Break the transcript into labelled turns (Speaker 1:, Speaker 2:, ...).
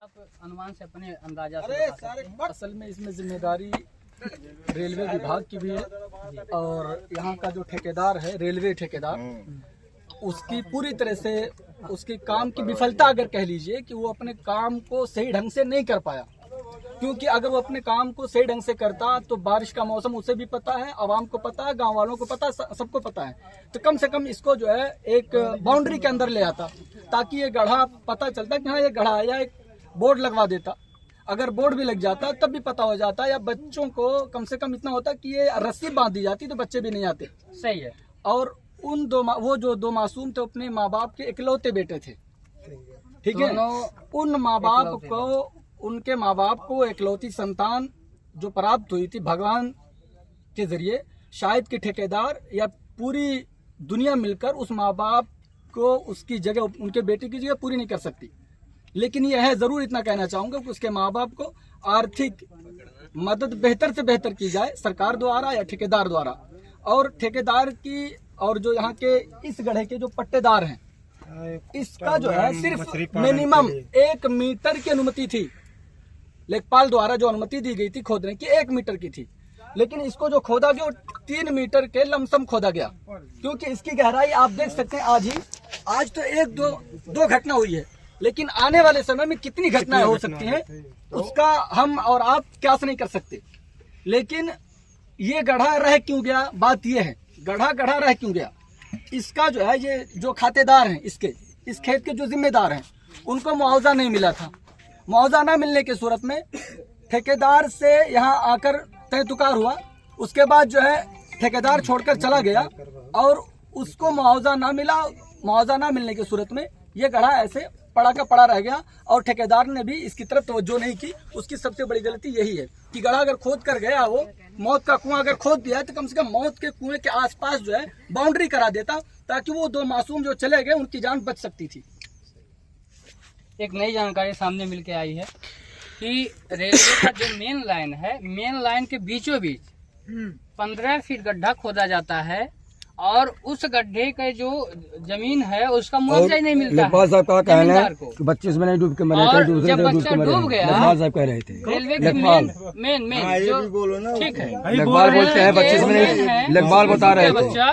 Speaker 1: आप अनुमान से अपने अंदाजा से बता सकते हैं।
Speaker 2: असल में इसमें जिम्मेदारी रेलवे विभाग की भी है और यहाँ का जो ठेकेदार है रेलवे ठेकेदार उसकी पूरी तरह से उसके काम की विफलता अगर कह लीजिए कि वो अपने काम को सही ढंग से नहीं कर पाया। क्योंकि अगर वो अपने काम को सही ढंग से करता तो बारिश का मौसम उसे भी पता है, आवाम को पता है, गांव वालों को पता है, सबको पता है। तो कम से कम इसको जो है एक बाउंड्री के अंदर ले आता ताकि ये गड्ढा पता चलता कि हाँ ये गड्ढा है, या एक बोर्ड लगवा देता। अगर बोर्ड भी लग जाता तब भी पता हो जाता, या बच्चों को कम से कम इतना होता कि ये रस्सी बांध दी जाती तो बच्चे भी नहीं आते।
Speaker 1: सही है।
Speaker 2: और उन वो जो दो मासूम थे अपने माँ बाप के इकलौते बेटे थे, ठीक है। उन माँ बाप को उनके माँ बाप को इकलौती संतान जो प्राप्त हुई थी भगवान के जरिए, शायद कि ठेकेदार या पूरी दुनिया मिलकर उस माँ बाप को उसकी जगह उनके बेटे की जगह पूरी नहीं कर सकती। लेकिन यह है, जरूर इतना कहना चाहूंगा कि उसके माँ बाप को आर्थिक मदद बेहतर से बेहतर की जाए सरकार द्वारा या ठेकेदार द्वारा। और ठेकेदार की और जो यहाँ के इस गड्ढे के जो पट्टेदार हैं, इसका जो है सिर्फ मिनिमम 1 मीटर की अनुमति थी। लेखपाल द्वारा जो अनुमति दी गई थी खोदने की 1 मीटर की थी, लेकिन इसको जो खोदा गया 3 मीटर के लमसम खोदा गया। क्योंकि इसकी गहराई आप देख सकते हैं, आज तो 1-2 घटना हुई है, लेकिन आने वाले समय में कितनी घटनाएं हो सकती हैं उसका हम और आप क्यास नहीं कर सकते। लेकिन ये गड्ढा रह क्यों गया, बात ये है गड्ढा रह क्यों गया। इसका जो है ये जो खातेदार हैं, इस खेत के जो जिम्मेदार हैं, उनको मुआवजा नहीं मिला था। मुआवजा न मिलने की सूरत में ठेकेदार से यहाँ आकर तय तुकार हुआ। उसके बाद जो है ठेकेदार छोड़कर चला गया और उसको मुआवजा ना मिला। मुआवजा ना मिलने की सूरत में ये गड्ढा ऐसे पड़ा का पड़ा रह गया और ठेकेदार ने भी इसकी तरफ तवज्जो नहीं की। उसकी सबसे बड़ी गलती यही है कि गड्ढा अगर खोद कर गया, वो मौत का कुआं अगर खोद दिया है तो कम से कम मौत के कुएं के आसपास जो है बाउंड्री करा देता, ताकि वो 2 मासूम जो चले गए उनकी जान बच सकती थी।
Speaker 1: एक नई जानकारी सामने मिल के आई है कि रेलवे का जो मेन लाइन है, मेन लाइन के बीचों बीच 15 फीट गड्ढा खोदा जाता है और उस गड्ढे का जो जमीन है उसका मुआवजा ही नहीं मिलता है जमींदार को।
Speaker 3: बच्चे इसमें नहीं डूब के मरे,
Speaker 1: और जब बच्चा डूब गया,
Speaker 3: साहब कह रहे थे
Speaker 1: रेलवे के मेन जो ठीक है,
Speaker 3: लेखपाल बोलते हैं बच्चे इसमें नहीं, लेखपाल बता रहे थे।
Speaker 1: बच्चा